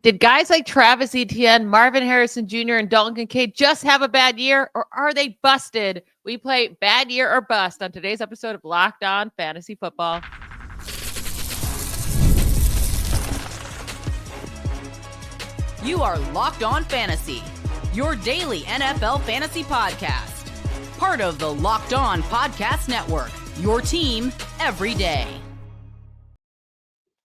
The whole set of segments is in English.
Did guys like Travis Etienne, Marvin Harrison Jr., and Dalton Kincaid just have a bad year, or are they busted? We play bad year or bust on today's episode of Locked On Fantasy Football. You are Locked On Fantasy, your daily NFL fantasy podcast. Part of the Locked On Podcast Network, your team every day.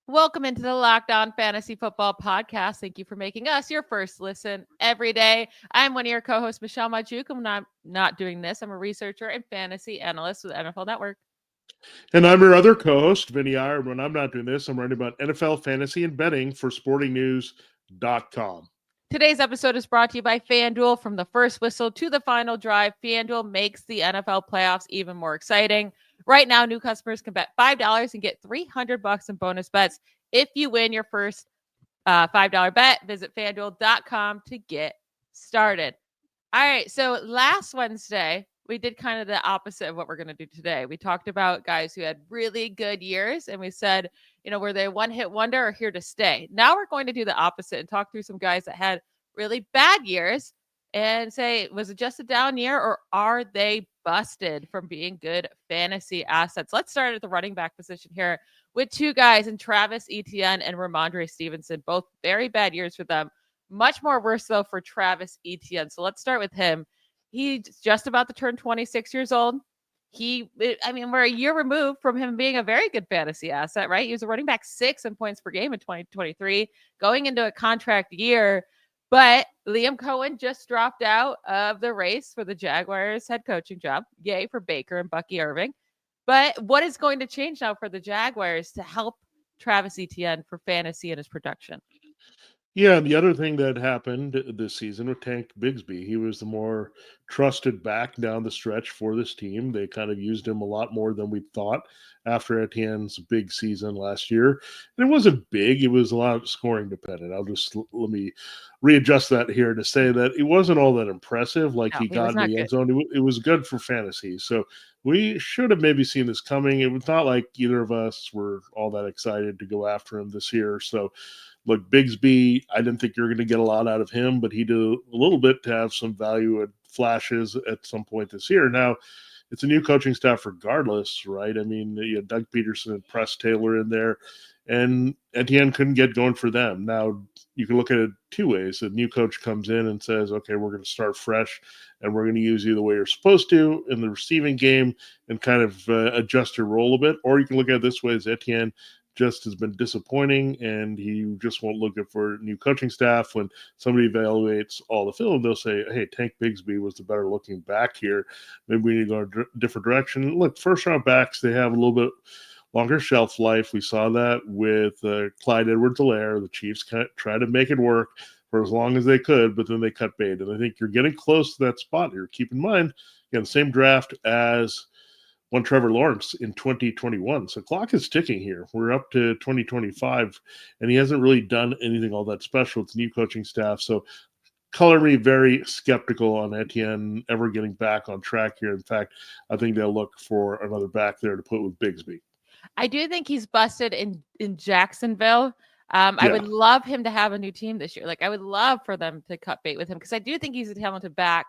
Welcome into the Locked On Fantasy Football Podcast. Thank you for making us your first listen every day. I'm one of your co-hosts, Michelle Magdziuk, and when I'm not doing this, I'm a researcher and fantasy analyst with NFL Network. And I'm your other co-host, Vinnie Iyer. When I'm not doing this, I'm writing about NFL fantasy and betting for sportingnews.com. Today's episode is brought to you by FanDuel. From the first whistle to the final drive, FanDuel makes the NFL playoffs even more exciting. Right now, new customers can bet $5 and get $300 in bonus bets if you win your first $5 bet. Visit FanDuel.com to get started. All right, so last Wednesday, we did kind of the opposite of what we're going to do today. We talked about guys who had really good years, and we said, were they one-hit wonder or here to stay? Now we're going to do the opposite and talk through some guys that had really bad years and say, was it just a down year, or are they busted from being good fantasy assets? Let's start at the running back position here with two guys in Travis Etienne and Rhamondre Stevenson, both very bad years for them. Much more worse, though, for Travis Etienne. So let's start with him. He's just about to turn 26 years old. We're a year removed from him being a very good fantasy asset, right? He was a running back 6 in points per game in 2023, going into a contract year. But Liam Cohen just dropped out of the race for the Jaguars head coaching job. Yay for Baker and Bucky Irving. But what is going to change now for the Jaguars to help Travis Etienne for fantasy and his production? Yeah, and the other thing that happened this season with Tank Bigsby, he was the more trusted back down the stretch for this team. They kind of used him a lot more than we thought after Etienne's big season last year. And it wasn't big, it was a lot of scoring dependent. Let me readjust that here to say that it wasn't all that impressive. Like he got in the end zone, it was good for fantasy. So we should have maybe seen this coming. It was not like either of us were all that excited to go after him this year. So look, Bigsby, I didn't think you were going to get a lot out of him, but he did a little bit to have some value and flashes at some point this year. Now, it's a new coaching staff regardless, right? I mean, you had Doug Peterson and Press Taylor in there, and Etienne couldn't get going for them. Now, you can look at it two ways. A new coach comes in and says, okay, we're going to start fresh, and we're going to use you the way you're supposed to in the receiving game and kind of adjust your role a bit. Or you can look at it this way as Etienne just has been disappointing, and he just won't look for new coaching staff. When somebody evaluates all the film, they'll say, hey, Tank Bigsby was the better looking back here. Maybe we need to go a different direction. Look, first round backs, they have a little bit longer shelf life. We saw that with Clyde Edwards-Helaire. The Chiefs tried to make it work for as long as they could, but then they cut bait. And I think you're getting close to that spot here. Keep in mind, again, the same draft as one Trevor Lawrence in 2021. So clock is ticking here. We're up to 2025, and he hasn't really done anything all that special. It's new coaching staff. So color me very skeptical on Etienne ever getting back on track here. In fact, I think they'll look for another back there to put with Bigsby. I do think he's busted in Jacksonville. I would love him to have a new team this year. Like, I would love for them to cut bait with him because I do think he's a talented back.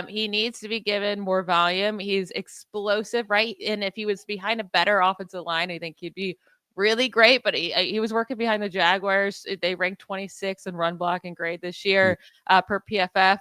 He needs to be given more volume. He's explosive, right? And if he was behind a better offensive line, I think he'd be really great. But he was working behind the Jaguars. They ranked 26 in run blocking grade this year per PFF.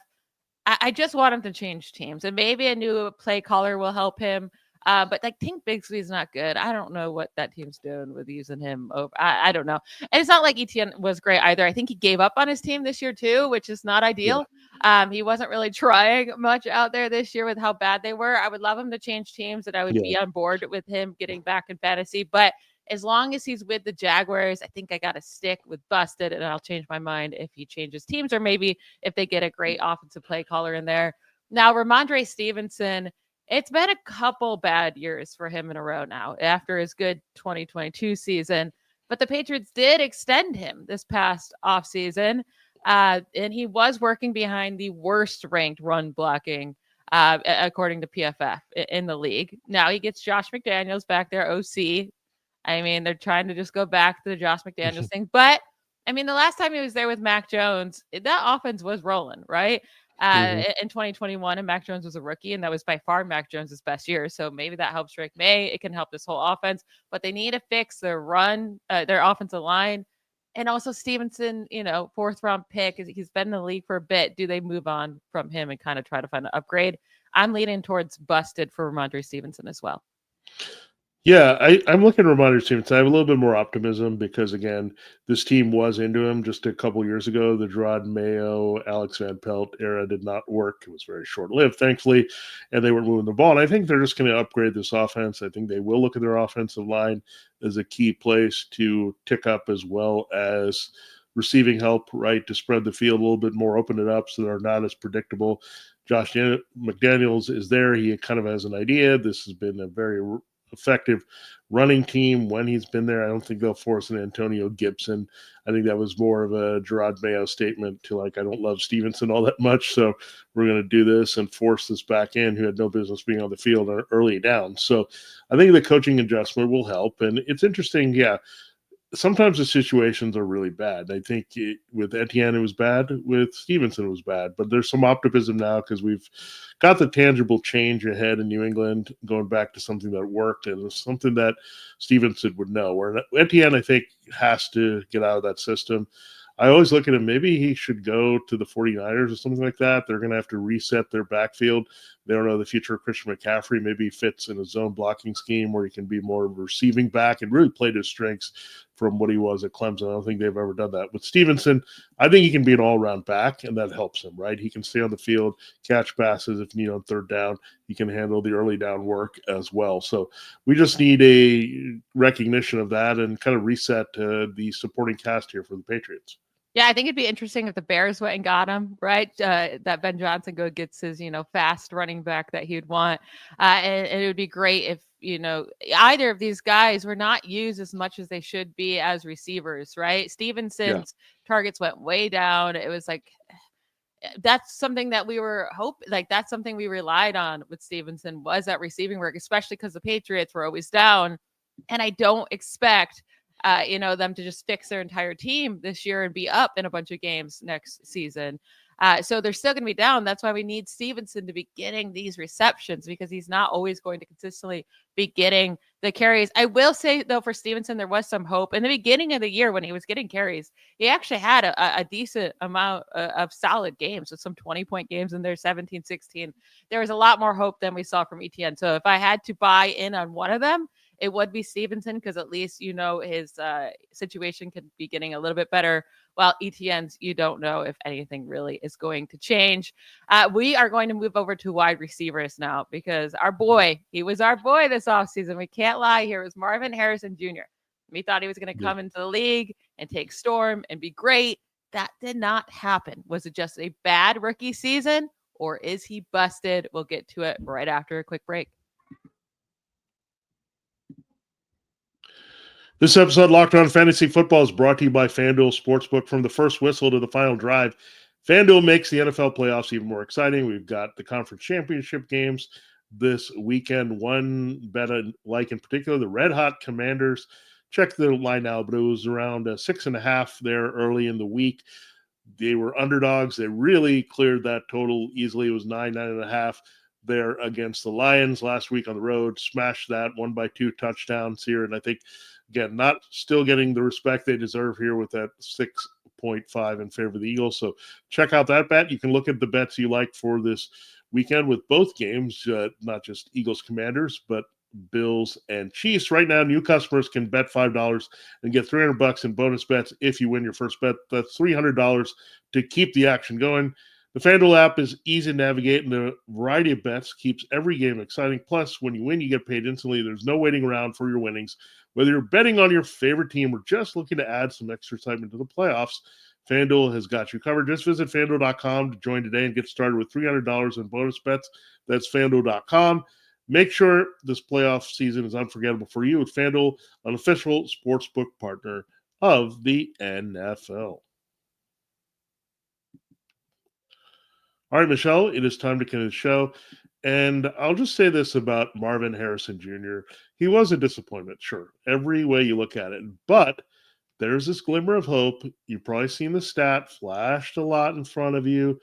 I just want him to change teams, and maybe a new play caller will help him. But like Tank Bigsby's not good. I don't know what that team's doing with using him over. I don't know. And it's not like Etienne was great either. I think he gave up on his team this year too, which is not ideal. Yeah. He wasn't really trying much out there this year with how bad they were. I would love him to change teams, and I would be on board with him getting back in fantasy. But as long as he's with the Jaguars, I think I got to stick with busted, and I'll change my mind if he changes teams, or maybe if they get a great offensive play caller in there. Now, Rhamondre Stevenson, it's been a couple bad years for him in a row now after his good 2022 season, but the Patriots did extend him this past offseason, and he was working behind the worst ranked run blocking, according to PFF in the league. Now he gets Josh McDaniels back there, OC. I mean, they're trying to just go back to the Josh McDaniels thing, but I mean, the last time he was there with Mac Jones, that offense was rolling, right? Mm-hmm. In 2021, and Mac Jones was a rookie, and that was by far Mac Jones's best year. So maybe that helps Drake May. It can help this whole offense, but they need to fix their their offensive line, and also Stevenson. Fourth round pick. He's been in the league for a bit. Do they move on from him and kind of try to find an upgrade? I'm leaning towards busted for Rhamondre Stevenson as well. Yeah, I'm looking at Rhamondre Stevenson. I have a little bit more optimism because, again, this team was into him just a couple years ago. The Gerard Mayo, Alex Van Pelt era did not work. It was very short-lived, thankfully, and they weren't moving the ball. And I think they're just going to upgrade this offense. I think they will look at their offensive line as a key place to tick up, as well as receiving help, right, to spread the field a little bit more, open it up so they're not as predictable. Josh McDaniels is there. He kind of has an idea. This has been a very effective running team when he's been there. I don't think they'll force an Antonio Gibson. I think that was more of a Gerard Mayo statement to, like, I don't love Stevenson all that much, so we're going to do this and force this back in, who had no business being on the field early down. So I think the coaching adjustment will help. And it's interesting, yeah, sometimes the situations are really bad. I think with Etienne, it was bad. With Stevenson, it was bad. But there's some optimism now because we've got the tangible change ahead in New England, going back to something that worked and something that Stevenson would know. Where Etienne, I think, has to get out of that system. I always look at him, maybe he should go to the 49ers or something like that. They're going to have to reset their backfield. They don't know the future of Christian McCaffrey. Maybe he fits in a zone blocking scheme where he can be more receiving back and really play to his strengths from what he was at Clemson. I don't think they've ever done that. With Stevenson, I think he can be an all-around back, and that helps him, right? He can stay on the field, catch passes if needed on third down. He can handle the early down work as well. So we just need a recognition of that and kind of reset the supporting cast here for the Patriots. Yeah, I think it'd be interesting if the Bears went and got him, right? That Ben Johnson gets his, fast running back that he would want. And it would be great if, either of these guys were not used as much as they should be as receivers, right? Stevenson's targets went way down. It was like, that's something that we were that's something we relied on with Stevenson, was that receiving work, especially because the Patriots were always down. And I don't expect them to just fix their entire team this year and be up in a bunch of games next season. So they're still going to be down. That's why we need Stevenson to be getting these receptions, because he's not always going to consistently be getting the carries. I will say, though, for Stevenson, there was some hope. In the beginning of the year when he was getting carries, he actually had a decent amount of solid games with some 20-point games in there, 17, 16. There was a lot more hope than we saw from Etienne. So if I had to buy in on one of them, it would be Stevenson, because at least his situation could be getting a little bit better, while Etienne's, you don't know if anything really is going to change. We are going to move over to wide receivers now, because he was our boy this offseason. We can't lie here. It was Marvin Harrison Jr. We thought he was going to come into the league and take storm and be great. That did not happen. Was it just a bad rookie season, or is he busted? We'll get to it right after a quick break. This episode of Locked On Fantasy Football is brought to you by FanDuel Sportsbook. From the first whistle to the final drive, FanDuel makes the NFL playoffs even more exciting. We've got the conference championship games this weekend. One bet I like in particular, the Red Hot Commanders. Check the line now, but it was around 6.5 there early in the week. They were underdogs. They really cleared that total easily. It was 9.5 there against the Lions last week on the road. Smashed that, won by 2 touchdowns here. And I think, again, not still getting the respect they deserve here with that 6.5 in favor of the Eagles. So check out that bet. You can look at the bets you like for this weekend with both games, not just Eagles Commanders, but Bills and Chiefs. Right now, new customers can bet $5 and get $300 in bonus bets if you win your first bet. That's $300 to keep the action going. The FanDuel app is easy to navigate, and the variety of bets keeps every game exciting. Plus, when you win, you get paid instantly. There's no waiting around for your winnings. Whether you're betting on your favorite team or just looking to add some extra excitement to the playoffs, FanDuel has got you covered. Just visit FanDuel.com to join today and get started with $300 in bonus bets. That's FanDuel.com. Make sure this playoff season is unforgettable for you with FanDuel, an official sportsbook partner of the NFL. All right, Michelle, it is time to end the show. And I'll just say this about Marvin Harrison Jr. He was a disappointment, sure, every way you look at it. But there's this glimmer of hope. You've probably seen the stat flashed a lot in front of you.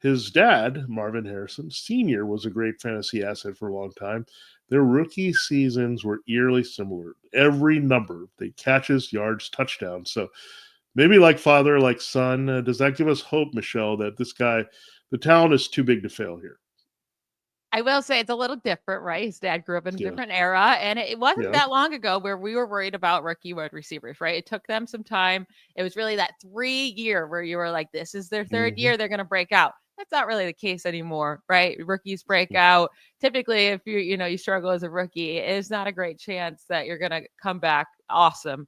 His dad, Marvin Harrison Sr., was a great fantasy asset for a long time. Their rookie seasons were eerily similar. Every number, they catches, yards, touchdowns. So maybe like father, like son. Does that give us hope, Michelle, that this guy, the talent is too big to fail here? I will say it's a little different, right? His dad grew up in a Yeah. different era, and it wasn't Yeah. that long ago where we were worried about rookie wide receivers, right? It took them some time. It was really that 3 year where you were like, this is their third Mm-hmm. year, they're going to break out. That's not really the case anymore, right? Rookies break out. Typically, if you struggle as a rookie, it's not a great chance that you're going to come back awesome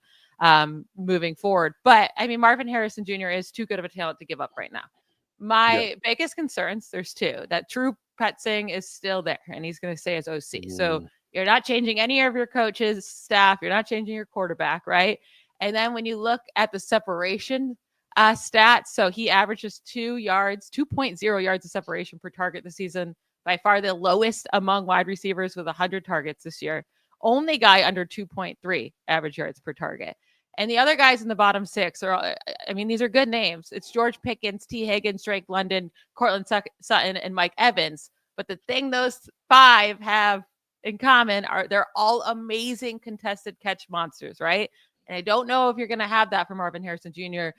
moving forward. But I mean, Marvin Harrison Jr. is too good of a talent to give up right now. Yeah. My biggest concerns, there's two. That Drew Petzing is still there, and he's going to stay as OC. So Mm. you're not changing any of your coaches' staff. You're not changing your quarterback, right? And then when you look at the separation stats, so he averages 2.0 yards of separation per target this season, by far the lowest among wide receivers with 100 targets this year. Only guy under 2.3 average yards per target. And the other guys in the bottom six are, I mean, these are good names. It's George Pickens, T. Higgins, Drake London, Cortland Sutton, and Mike Evans. But the thing those five have in common are they're all amazing contested catch monsters, right? And I don't know if you're going to have that from Marvin Harrison Jr.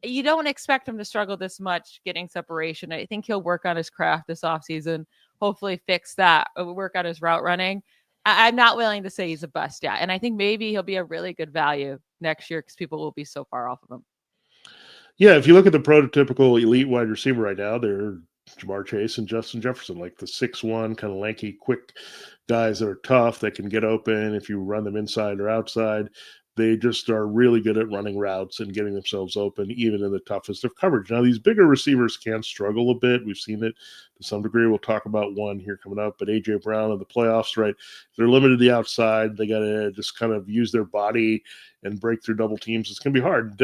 You don't expect him to struggle this much getting separation. I think he'll work on his craft this offseason, hopefully fix that, work on his route running. I'm not willing to say he's a bust yet. And I think maybe he'll be a really good value next year because people will be so far off of him. Yeah, if you look at the prototypical elite wide receiver right now, they're Jamar Chase and Justin Jefferson, like the 6'1", kind of lanky, quick guys that are tough, that can get open if you run them inside or outside. They just are really good at running routes and getting themselves open, even in the toughest of coverage. Now, these bigger receivers can struggle a bit. We've seen it to some degree. We'll talk about one here coming up, but A.J. Brown in the playoffs, right? They're limited to the outside. They got to just kind of use their body and break through double teams. It's going to be hard.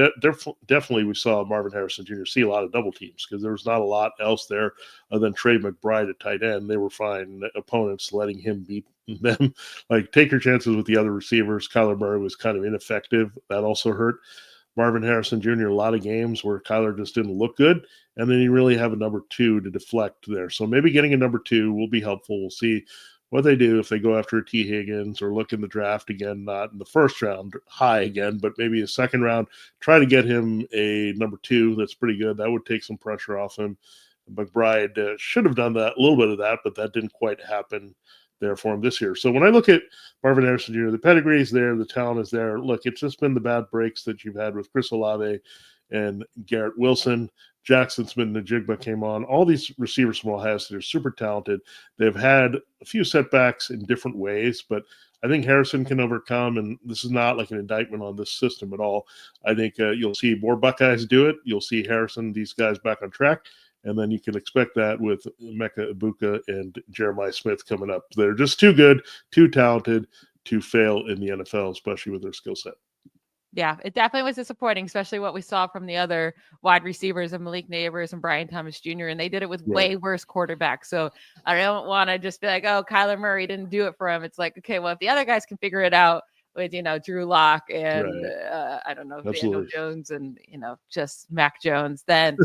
Definitely, we saw Marvin Harrison Jr. see a lot of double teams because there was not a lot else there other than Trey McBride at tight end. They were fine opponents letting him beat them. Like, take your chances with the other receivers. Kyler Murray was kind of ineffective. That also hurt. Marvin Harrison Jr., a lot of games where Kyler just didn't look good, and then you really have a number two to deflect there. So maybe getting a number two will be helpful. We'll see what they do if they go after a T. Higgins or look in the draft again, not in the first round high again, but maybe a second round, try to get him a number two that's pretty good. That would take some pressure off him. McBride should have done that, a little bit of that, but that didn't quite happen there for him this year. So when I look at Marvin Harrison Jr., the pedigree is there, the talent is there. Look, it's just been the bad breaks that you've had with Chris Olave and Garrett Wilson. Jackson Smith-Njigba came on. All these receivers from Ohio State are super talented. They've had a few setbacks in different ways, but I think Harrison can overcome, and this is not like an indictment on this system at all. I think you'll see more Buckeyes do it. You'll see Harrison, these guys back on track, and then you can expect that with Emeka Egbuka and Jeremiah Smith coming up. They're just too good, too talented to fail in the NFL, especially with their skill set. Yeah, it definitely was disappointing, especially what we saw from the other wide receivers of Malik Neighbors and Brian Thomas Jr. And they did it with way worse quarterbacks. So I don't want to just be like, oh, Kyler Murray didn't do it for him. It's like, okay, well, if the other guys can figure it out with, Drew Lock and I don't know, Daniel Jones and, just Mac Jones, then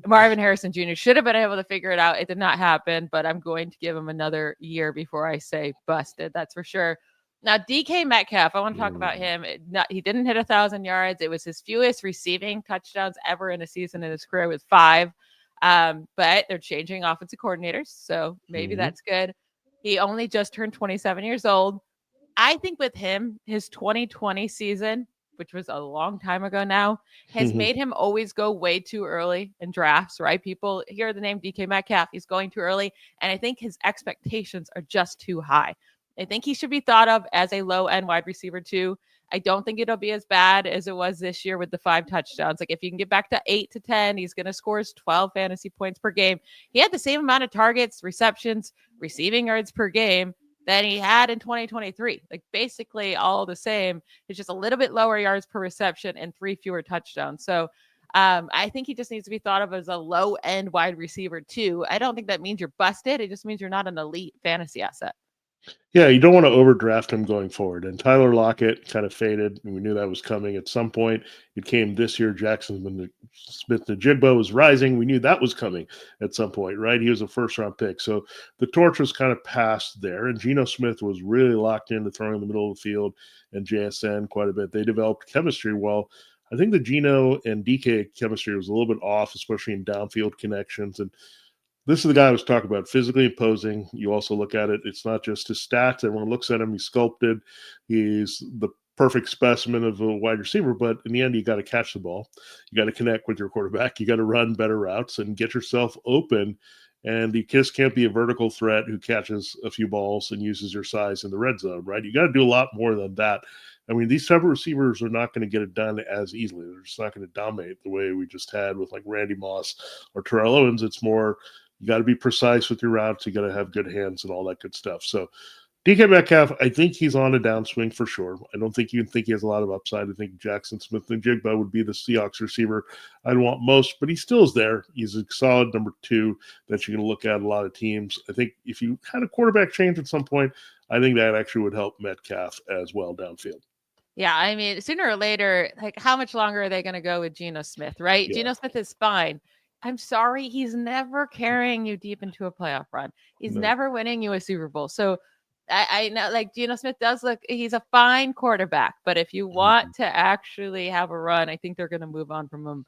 Marvin Harrison Jr. should have been able to figure it out. It did not happen, but I'm going to give him another year before I say busted. That's for sure. Now, DK Metcalf, I want to talk about him. He didn't hit 1,000 yards. It was his fewest receiving touchdowns ever in a season in his career with 5. But they're changing offensive coordinators, so maybe that's good. He only just turned 27 years old. I think with him, his 2020 season, which was a long time ago now, has made him always go way too early in drafts, right? People hear the name DK Metcalf, he's going too early, and I think his expectations are just too high. I think he should be thought of as a low-end wide receiver too. I don't think it'll be as bad as it was this year with the 5 touchdowns. Like if you can get back to 8 to 10, he's going to score 12 fantasy points per game. He had the same amount of targets, receptions, receiving yards per game than he had in 2023. Like basically all the same. It's just a little bit lower yards per reception and 3 fewer touchdowns. So I think he just needs to be thought of as a low-end wide receiver too. I don't think that means you're busted. It just means you're not an elite fantasy asset. Yeah, you don't want to overdraft him going forward. And Tyler Lockett kind of faded, and we knew that was coming at some point. It came this year. Jackson Smith-Njigba was rising. We knew that was coming at some point, right? He was a first-round pick. So the torch was kind of passed there. And Geno Smith was really locked into throwing in the middle of the field and JSN quite a bit. They developed chemistry well. I think the Geno and DK chemistry was a little bit off, especially in downfield connections. And this is the guy I was talking about, physically imposing. You also look at it, it's not just his stats. Everyone looks at him, he's sculpted. He's the perfect specimen of a wide receiver, but in the end, you got to catch the ball. You got to connect with your quarterback. You got to run better routes and get yourself open. And the just can't be a vertical threat who catches a few balls and uses your size in the red zone, right? You got to do a lot more than that. I mean, these type of receivers are not going to get it done as easily. They're just not going to dominate the way we just had with like Randy Moss or Terrell Owens. It's more, you got to be precise with your routes. You got to have good hands and all that good stuff. So DK Metcalf, I think he's on a downswing for sure. I don't think you can think he has a lot of upside. I think Jackson Smith-Njigba would be the Seahawks receiver I'd want most, but he still is there. He's a solid number 2 that you're going to look at a lot of teams. I think if you had a quarterback change at some point, I think that actually would help Metcalf as well downfield. Yeah, I mean, sooner or later, like how much longer are they going to go with Geno Smith, right? Yeah. Geno Smith is fine. I'm sorry, he's never carrying you deep into a playoff run. He's never winning you a Super Bowl. So I know, like, Geno Smith does look, he's a fine quarterback, but if you want to actually have a run, I think they're going to move on from him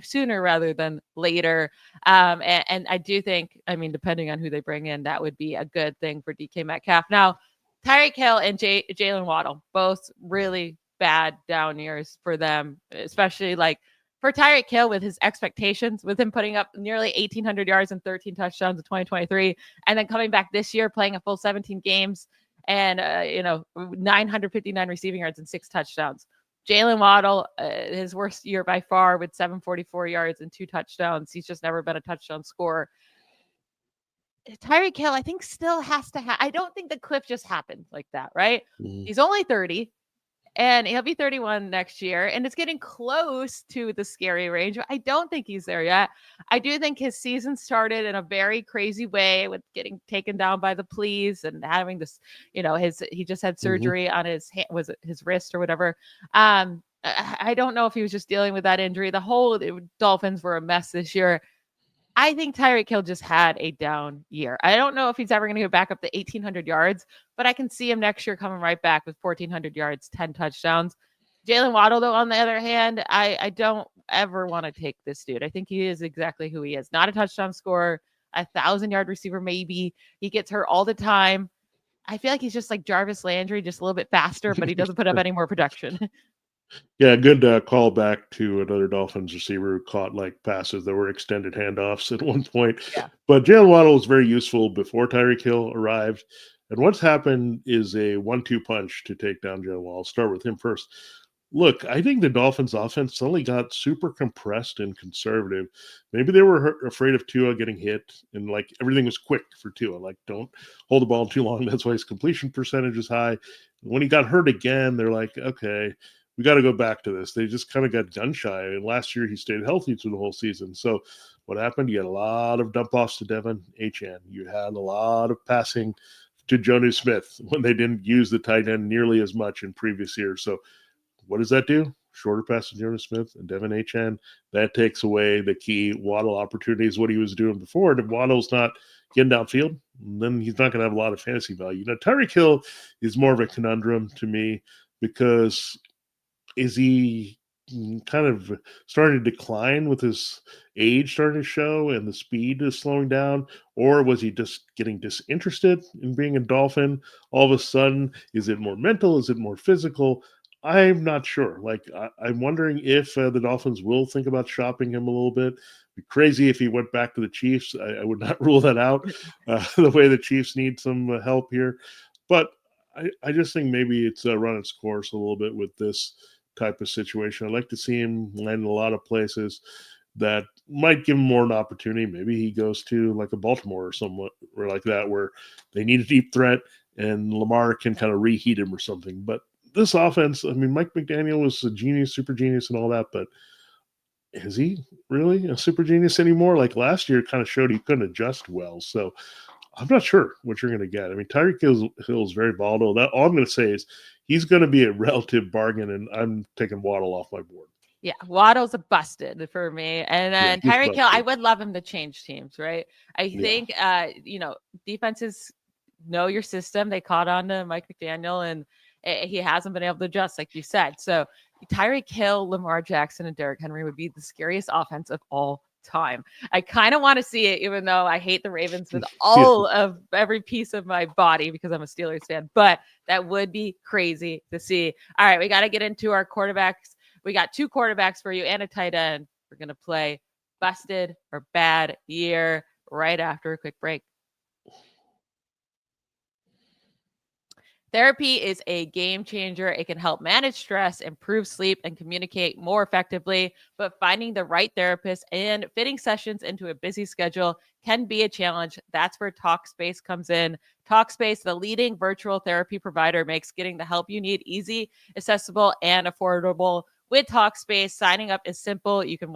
sooner rather than later. And I do think, I mean, depending on who they bring in, that would be a good thing for DK Metcalf. Now, Tyreek Hill and Jalen Waddle, both really bad down years for them, especially like for Tyreek Hill with his expectations, with him putting up nearly 1,800 yards and 13 touchdowns in 2023, and then coming back this year playing a full 17 games and 959 receiving yards and 6 touchdowns. Jalen Waddle, his worst year by far with 744 yards and 2 touchdowns. He's just never been a touchdown scorer. Tyreek Hill, I think, still has to have. I don't think the cliff just happened like that, right? He's only 30, and he'll be 31 next year, and it's getting close to the scary range. I don't think he's there yet. I do think his season started in a very crazy way with getting taken down by the police and having this, he just had surgery on his hand, was it his wrist or whatever. I don't know if he was just dealing with that injury. The whole Dolphins were a mess this year. I think Tyreek Hill just had a down year. I don't know if he's ever going to go back up to 1,800 yards, but I can see him next year coming right back with 1,400 yards, 10 touchdowns. Jalen Waddle, though, on the other hand, I don't ever want to take this dude. I think he is exactly who he is. Not a touchdown scorer, 1,000-yard receiver maybe. He gets hurt all the time. I feel like he's just like Jarvis Landry, just a little bit faster, but he doesn't put up any more production. Yeah, good call back to another Dolphins receiver who caught like passes that were extended handoffs at one point. Yeah. But Jalen Waddle was very useful before Tyreek Hill arrived. And what's happened is a 1-2 punch to take down Jalen Waddle. I'll start with him first. Look, I think the Dolphins offense suddenly got super compressed and conservative. Maybe they were afraid of Tua getting hit and like everything was quick for Tua. Like, don't hold the ball too long. That's why his completion percentage is high. When he got hurt again, they're like, okay, we got to go back to this. They just kind of got gun shy. And last year he stayed healthy through the whole season. So what happened? You had a lot of dump offs to Devin Achane. You had a lot of passing to Jonnu Smith when they didn't use the tight end nearly as much in previous years. So what does that do? Shorter pass to Jonnu Smith and Devin Achane. That takes away the key Waddle opportunities, what he was doing before. And if Waddle's not getting downfield, then he's not going to have a lot of fantasy value. Now, Tyreek Hill is more of a conundrum to me because is he kind of starting to decline with his age starting to show and the speed is slowing down? Or was he just getting disinterested in being a Dolphin? All of a sudden, is it more mental? Is it more physical? I'm not sure. Like, I'm wondering if the Dolphins will think about shopping him a little bit. It'd be crazy if he went back to the Chiefs. I would not rule that out, the way the Chiefs need some help here. But I just think maybe it's run its course a little bit with this type of situation. I'd like to see him land in a lot of places that might give him more an opportunity. Maybe he goes to like a Baltimore or somewhat or like that, where they need a deep threat and Lamar can kind of reheat him or something. But this offense, I mean, Mike McDaniel was a genius, super genius and all that, but is he really a super genius anymore? Like last year kind of showed he couldn't adjust well. So I'm not sure what you're going to get. I mean, Tyreek Hill is very volatile. That all I'm going to say is he's going to be a relative bargain, and I'm taking Waddle off my board. Yeah, Waddle's a busted for me. And then Tyreek Hill, I would love him to change teams, right? I think, defenses know your system. They caught on to Mike McDaniel, and he hasn't been able to adjust, like you said. So Tyreek Hill, Lamar Jackson, and Derrick Henry would be the scariest offense of all time. I kind of want to see it, even though I hate the Ravens with all of every piece of my body because I'm a Steelers fan. But that would be crazy to see. All right, we got to get into our quarterbacks. We got 2 quarterbacks for you and a tight end. We're going to play busted or bad year right after a quick break. Therapy is a game changer. It can help manage stress, improve sleep, and communicate more effectively. But finding the right therapist and fitting sessions into a busy schedule can be a challenge. That's where Talkspace comes in. Talkspace, the leading virtual therapy provider, makes getting the help you need easy, accessible, and affordable. With Talkspace, signing up is simple. You can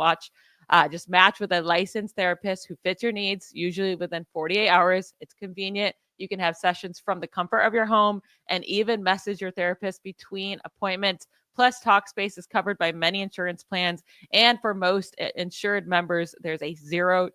just match with a licensed therapist who fits your needs, usually within 48 hours. It's convenient. You can have sessions from the comfort of your home and even message your therapist between appointments. Plus, Talkspace is covered by many insurance plans. And for most insured members, there's a $0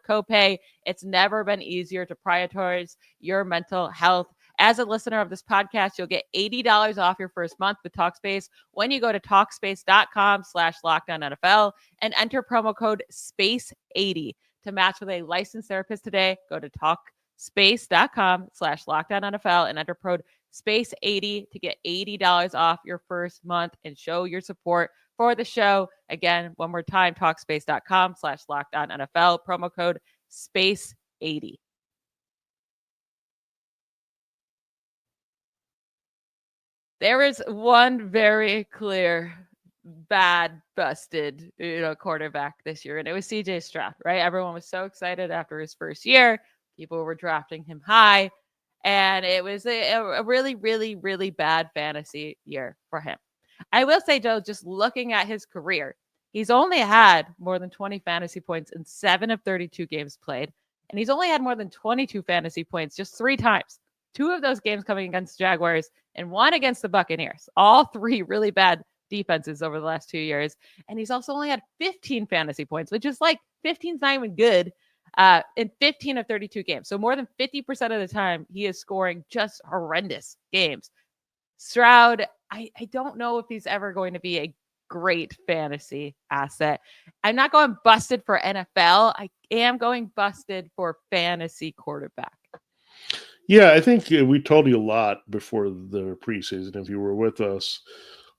copay. It's never been easier to prioritize your mental health. As a listener of this podcast, you'll get $80 off your first month with Talkspace when you go to Talkspace.com/LockedOnNFL and enter promo code SPACE80 to match with a licensed therapist today. Go to Talkspace.com/LockedOnNFL and enter code SPACE80 to get $80 off your first month and show your support for the show. Again, one more time, Talkspace.com/LockedOnNFL, promo code SPACE80. There is one very clear bad busted quarterback this year, and it was C.J. Stroud, right? Everyone was so excited after his first year. People were drafting him high, and it was a really, really, really bad fantasy year for him. I will say, Joe, just looking at his career, he's only had more than 20 fantasy points in 7 of 32 games played, and he's only had more than 22 fantasy points just 3 times. 2 of those games coming against the Jaguars and 1 against the Buccaneers. All 3 really bad defenses over the last 2 years. And he's also only had 15 fantasy points, which is like 15's not even good, in 15 of 32 games. So more than 50% of the time, he is scoring just horrendous games. Stroud, I don't know if he's ever going to be a great fantasy asset. I'm not going busted for NFL. I am going busted for fantasy quarterback. Yeah, I think we told you a lot before the preseason. If you were with us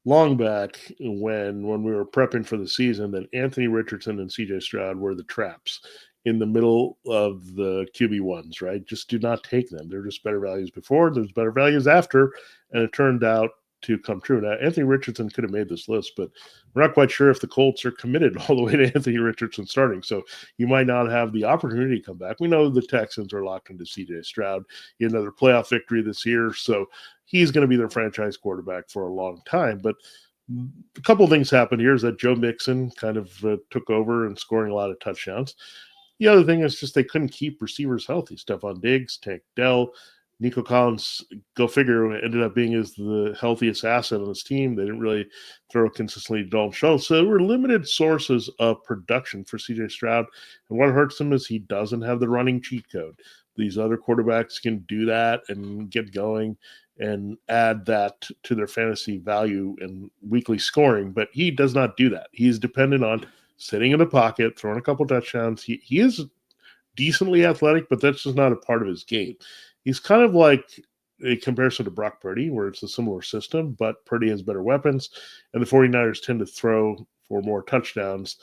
long back when we were prepping for the season, that Anthony Richardson and C.J. Stroud were the traps in the middle of the QB1s, right? Just do not take them. They're just better values before. There's better values after, and it turned out to come true. Now, Anthony Richardson could have made this list, but we're not quite sure if the Colts are committed all the way to Anthony Richardson starting. So you might not have the opportunity to come back. We know the Texans are locked into C.J. Stroud. He had another playoff victory this year, so he's going to be their franchise quarterback for a long time. But a couple of things happened here is that Joe Mixon kind of took over and scoring a lot of touchdowns. The other thing is just they couldn't keep receivers healthy. Stephon Diggs, Tank Dell, Nico Collins, go figure, ended up being the healthiest asset on this team. They didn't really throw consistently to Dalton Schultz. So there were limited sources of production for C.J. Stroud. And what hurts him is he doesn't have the running cheat code. These other quarterbacks can do that and get going and add that to their fantasy value and weekly scoring. But he does not do that. He's dependent on sitting in the pocket, throwing a couple touchdowns. He is decently athletic, but that's just not a part of his game. He's kind of like a comparison to Brock Purdy, where it's a similar system, but Purdy has better weapons, and the 49ers tend to throw for more touchdowns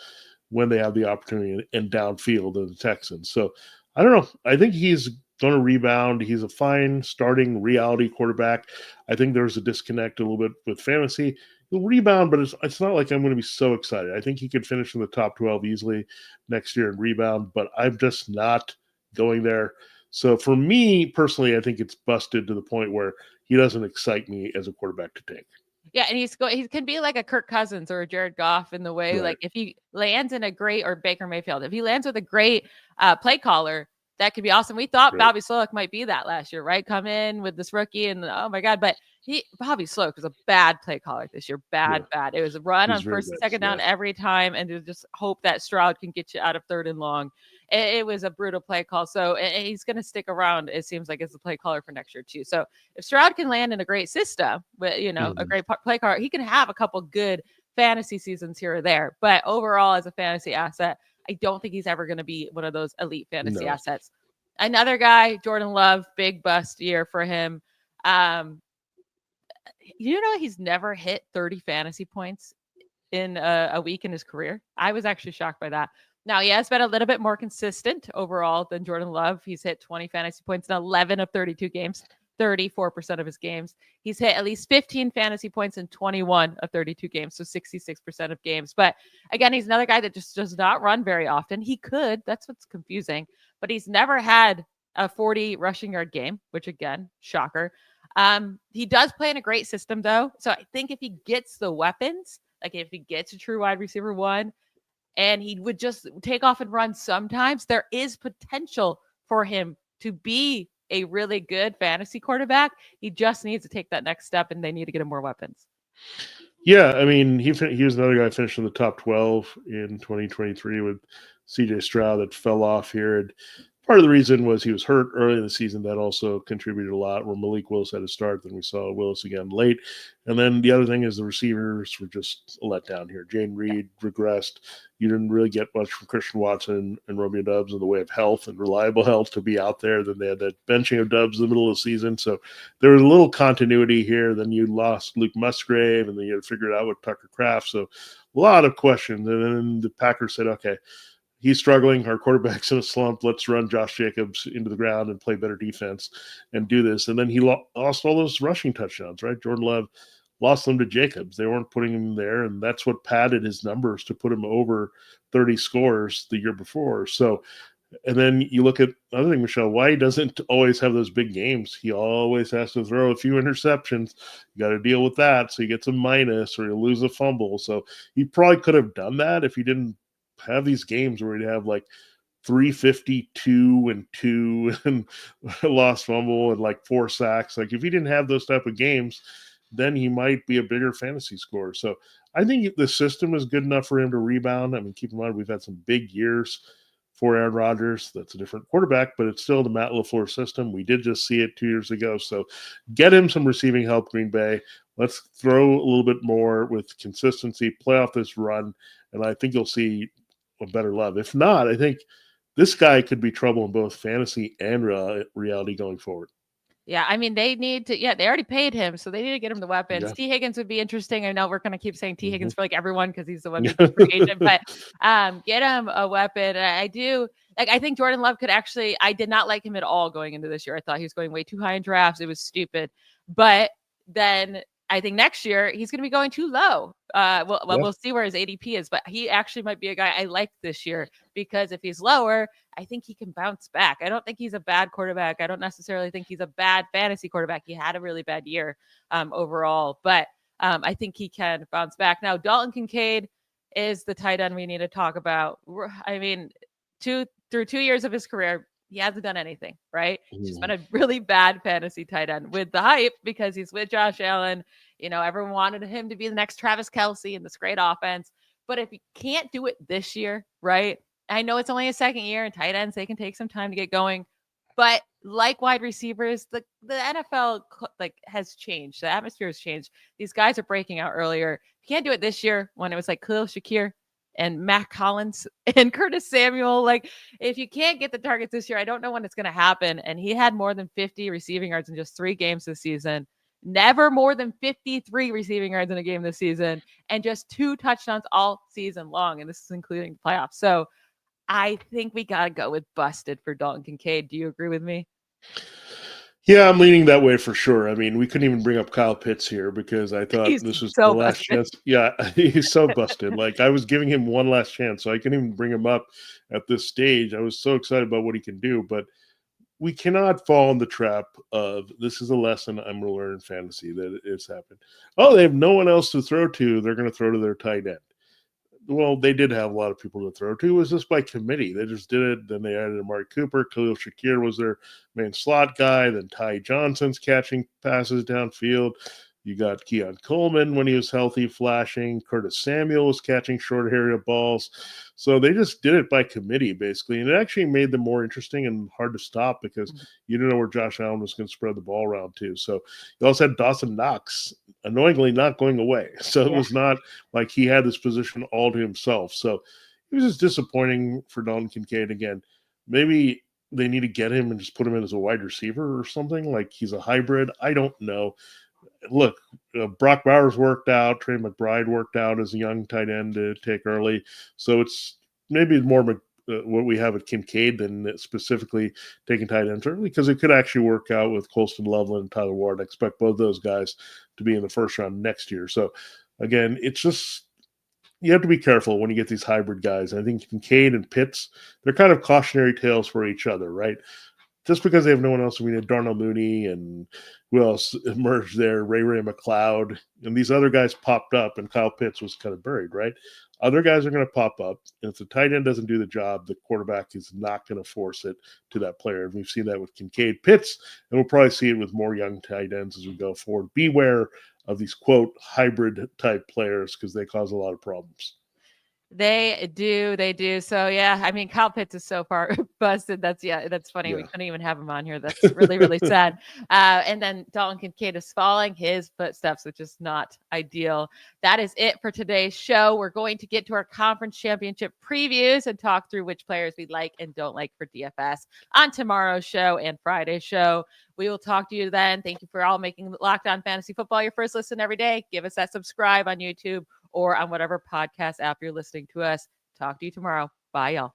when they have the opportunity and downfield than the Texans. So I don't know. I think he's going to rebound. He's a fine starting reality quarterback. I think there's a disconnect a little bit with fantasy. He'll rebound, but it's not like I'm going to be so excited. I think he could finish in the top 12 easily next year and rebound, but I'm just not going there. So for me personally, I think it's busted to the point where he doesn't excite me as a quarterback to take. Yeah, and he can be like a Kirk Cousins or a Jared Goff in the way, right. Like if he lands in a great, or Baker Mayfield, if he lands with a great play caller, that could be awesome. We thought Right. Bobby Slowick might be that last year, right? Come in with this rookie and oh my God. But Bobby Slowick was a bad play caller this year. Bad. It was a run He's on very first and bad, second down every time. And to just hope that Stroud can get you out of third and long. It was a brutal play call. So and he's going to stick around, it seems like, as a play caller for next year too. So if Stroud can land in a great system with, a great play caller, he can have a couple good fantasy seasons here or there. But overall, as a fantasy asset, I don't think he's ever going to be one of those elite fantasy assets. Another guy, Jordan Love, big bust year for him. He's never hit 30 fantasy points in a week in his career. I was actually shocked by that. Now, he has been a little bit more consistent overall than Jordan Love. He's hit 20 fantasy points in 11 of 32 games, 34% of his games. He's hit at least 15 fantasy points in 21 of 32 games, so 66% of games. But again, he's another guy that just does not run very often. He could. That's what's confusing. But he's never had a 40 rushing yard game, which again, shocker. He does play in a great system, though. So I think if he gets the weapons, like if he gets a true wide receiver one, and he would just take off and run sometimes, there is potential for him to be a really good fantasy quarterback. He just needs to take that next step, and they need to get him more weapons. Yeah, I mean, he was another guy finished in the top 12 in 2023 with C.J. Stroud that fell off here. And part of the reason was he was hurt early in the season. That also contributed a lot, where Malik Willis had to start. Then we saw Willis again late. And then the other thing is the receivers were just a letdown here. Jane Reed regressed. You didn't really get much from Christian Watson and Romeo Doubs in the way of health and reliable health to be out there. Then they had that benching of Doubs in the middle of the season. So there was a little continuity here. Then you lost Luke Musgrave, and then you had to figure it out with Tucker Kraft. So a lot of questions. And then the Packers said, okay, he's struggling. Our quarterback's in a slump. Let's run Josh Jacobs into the ground and play better defense and do this. And then he lost all those rushing touchdowns, right? Jordan Love lost them to Jacobs. They weren't putting him there, and that's what padded his numbers to put him over 30 scores the year before. So, and then you look at another thing, Michelle, why he doesn't always have those big games. He always has to throw a few interceptions. You got to deal with that. So he gets a minus or he'll lose a fumble. So he probably could have done that if he didn't have these games where he'd have like 352 and 2 and lost fumble and like 4 sacks. Like if he didn't have those type of games, then he might be a bigger fantasy scorer. So I think the system is good enough for him to rebound. I mean, keep in mind, we've had some big years for Aaron Rodgers. That's a different quarterback, but it's still the Matt LaFleur system. We did just see it 2 years ago. So get him some receiving help, Green Bay. Let's throw a little bit more with consistency, play off this run, and I think you'll see a better Love. If not, I think this guy could be trouble in both fantasy and reality going forward. Yeah, I mean, they need to, they already paid him, so they need to get him the weapons. T. Higgins would be interesting. I know we're going to keep saying T. Higgins for like everyone because he's the one who's free agent, but get him a weapon. I think Jordan Love could actually, I did not like him at all going into this year. I thought he was going way too high in drafts. It was stupid. But then I think next year he's going to be going too low. We'll see where his ADP is, but he actually might be a guy I like this year because if he's lower, I think he can bounce back. I don't think he's a bad quarterback. I don't necessarily think he's a bad fantasy quarterback. He had a really bad year overall, but I think he can bounce back. Now, Dalton Kincaid is the tight end we need to talk about. I mean, through 2 years of his career, he hasn't done anything, right? He's just been a really bad fantasy tight end with the hype because he's with Josh Allen. Everyone wanted him to be the next Travis Kelce in this great offense. But if he can't do it this year, right? I know it's only a second year and tight ends, they can take some time to get going. But like wide receivers, the NFL has changed. The atmosphere has changed. These guys are breaking out earlier. You can't do it this year when it was like Khalil Shakir and Matt Collins and Curtis Samuel. Like, if you can't get the targets this year, I don't know when it's going to happen. And he had more than 50 receiving yards in just 3 games this season. Never more than 53 receiving yards in a game this season. And just 2 touchdowns all season long. And this is including the playoffs. So I think we got to go with busted for Dalton Kincaid. Do you agree with me? Yeah, I'm leaning that way for sure. I mean, we couldn't even bring up Kyle Pitts here because I thought this was the last chance. Yeah, he's so busted. Like, I was giving him one last chance, so I couldn't even bring him up at this stage. I was so excited about what he can do, but we cannot fall in the trap of this is a lesson I'm going to learn in fantasy that it's happened. Oh, they have no one else to throw to. They're going to throw to their tight end. well, they did have a lot of people to throw to. It was just by committee. They just did it. Then they added Amari Cooper. Khalil Shakir was their main slot guy. Then Ty Johnson's catching passes downfield. You got Keon Coleman when he was healthy, flashing. Curtis Samuel was catching short area balls. So they just did it by committee, basically. And it actually made them more interesting and hard to stop because you didn't know where Josh Allen was going to spread the ball around to. So you also had Dawson Knox, annoyingly not going away. So it was not like he had this position all to himself. So it was just disappointing for Dalton Kincaid again. Maybe they need to get him and just put him in as a wide receiver or something. Like he's a hybrid. I don't know. Look, Brock Bowers worked out. Trey McBride worked out as a young tight end to take early. So it's maybe more what we have at Kincaid than specifically taking tight ends early because it could actually work out with Colston Loveland and Tyler Ward. I expect both those guys to be in the first round next year. So again, it's just you have to be careful when you get these hybrid guys. I think Kincaid and Pitts, they're kind of cautionary tales for each other, right? Just because they have no one else, we had Darnell Mooney and who else emerged there, Ray McLeod, and these other guys popped up, and Kyle Pitts was kind of buried, right? Other guys are going to pop up, and if the tight end doesn't do the job, the quarterback is not going to force it to that player. And we've seen that with Kincaid, Pitts, and we'll probably see it with more young tight ends as we go forward. Beware of these, quote, hybrid type players because they cause a lot of problems. They do. So yeah, I mean, Kyle Pitts is so far busted. That's funny. Yeah. We couldn't even have him on here. That's really, really sad. And then Dalton Kincaid is following his footsteps, which is not ideal. That is it for today's show. We're going to get to our conference championship previews and talk through which players we like and don't like for DFS on tomorrow's show and Friday's show. We will talk to you then. Thank you for all making Locked On Fantasy Football your first listen every day. Give us that subscribe on YouTube or on whatever podcast app you're listening to us. Talk to you tomorrow. Bye, y'all.